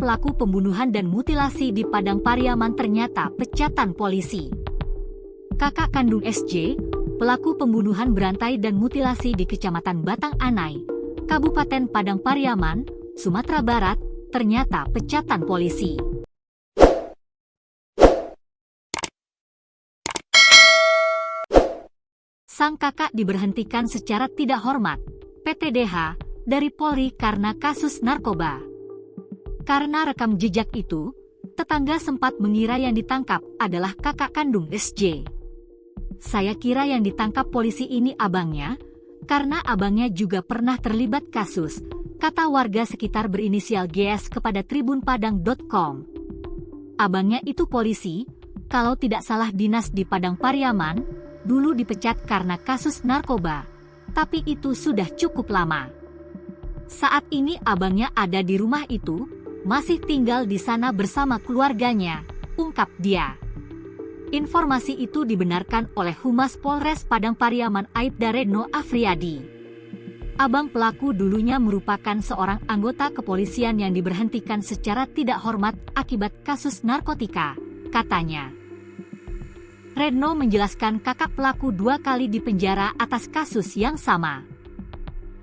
pelaku pembunuhan dan mutilasi di Padang Pariaman ternyata pecatan polisi. Kakak kandung SJ, pelaku pembunuhan berantai dan mutilasi di Kecamatan Batang Anai, Kabupaten Padang Pariaman, Sumatera Barat, ternyata pecatan polisi. Sang kakak diberhentikan secara tidak hormat, PTDH, dari Polri karena kasus narkoba. Karena rekam jejak itu, tetangga sempat mengira yang ditangkap adalah kakak kandung SJ. Saya kira yang ditangkap polisi ini abangnya, karena abangnya juga pernah terlibat kasus, kata warga sekitar berinisial GS kepada tribunpadang.com. Abangnya itu polisi, kalau tidak salah dinas di Padang Pariaman, dulu dipecat karena kasus narkoba, tapi itu sudah cukup lama. Saat ini abangnya ada di rumah itu, masih tinggal di sana bersama keluarganya, ungkap dia. Informasi itu dibenarkan oleh Humas Polres Padang Pariaman Aibda Redno Afriyadi. Abang pelaku dulunya merupakan seorang anggota kepolisian yang diberhentikan secara tidak hormat akibat kasus narkotika, katanya. Redno menjelaskan kakak pelaku 2 kali dipenjara atas kasus yang sama.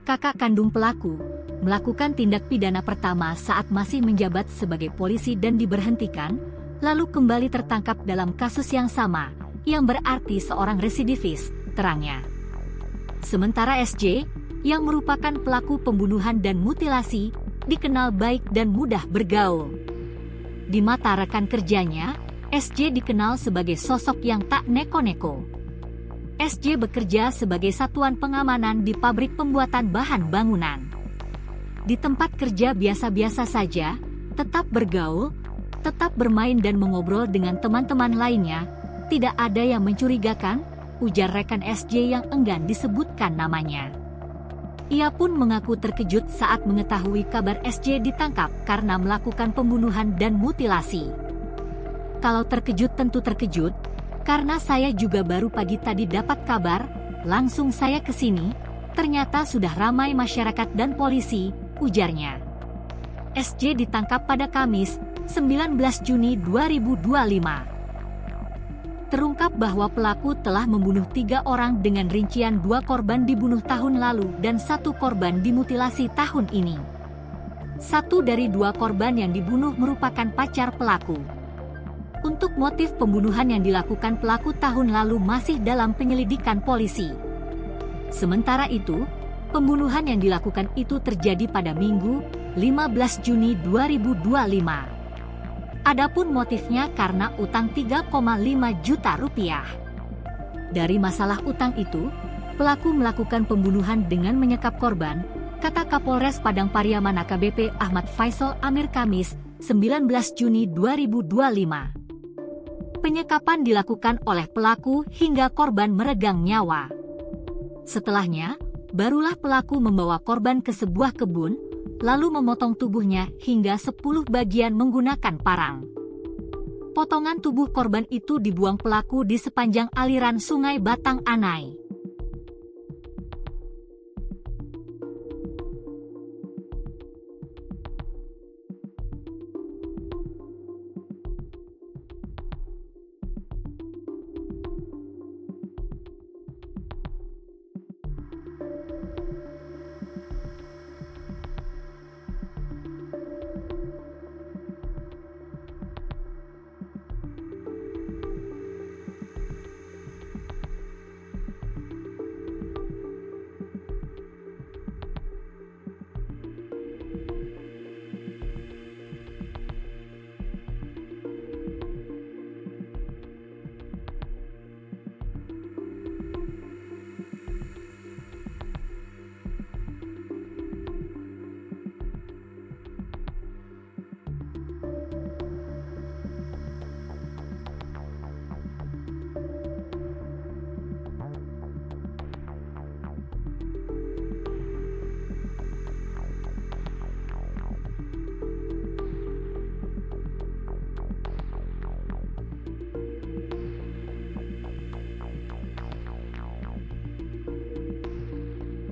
Kakak kandung pelaku melakukan tindak pidana pertama saat masih menjabat sebagai polisi dan diberhentikan, lalu kembali tertangkap dalam kasus yang sama, yang berarti seorang residivis, terangnya. Sementara SJ, yang merupakan pelaku pembunuhan dan mutilasi, dikenal baik dan mudah bergaul. Di mata rekan kerjanya, SJ dikenal sebagai sosok yang tak neko-neko. SJ bekerja sebagai satuan pengamanan di pabrik pembuatan bahan bangunan. Di tempat kerja biasa-biasa saja, tetap bergaul, tetap bermain dan mengobrol dengan teman-teman lainnya, tidak ada yang mencurigakan, ujar rekan SJ yang enggan disebutkan namanya. Ia pun mengaku terkejut saat mengetahui kabar SJ ditangkap karena melakukan pembunuhan dan mutilasi. Kalau terkejut tentu terkejut, karena saya juga baru pagi tadi dapat kabar, langsung saya ke sini, ternyata sudah ramai masyarakat dan polisi, ujarnya. SJ ditangkap pada Kamis, 19 Juni 2025. Terungkap bahwa pelaku telah membunuh 3 orang dengan rincian 2 korban dibunuh tahun lalu dan 1 korban dimutilasi tahun ini. 1 dari 2 korban yang dibunuh merupakan pacar pelaku. Untuk motif pembunuhan yang dilakukan pelaku tahun lalu masih dalam penyelidikan polisi. Sementara itu, pembunuhan yang dilakukan itu terjadi pada Minggu, 15 Juni 2025. Adapun motifnya karena utang 3,5 juta rupiah. Dari masalah utang itu, pelaku melakukan pembunuhan dengan menyekap korban, kata Kapolres Padang Pariaman AKBP Ahmad Faisal Amir Kamis, 19 Juni 2025. Penyekapan dilakukan oleh pelaku hingga korban meregang nyawa. Setelahnya, barulah pelaku membawa korban ke sebuah kebun, lalu memotong tubuhnya hingga 10 bagian menggunakan parang. Potongan tubuh korban itu dibuang pelaku di sepanjang aliran Sungai Batang Anai.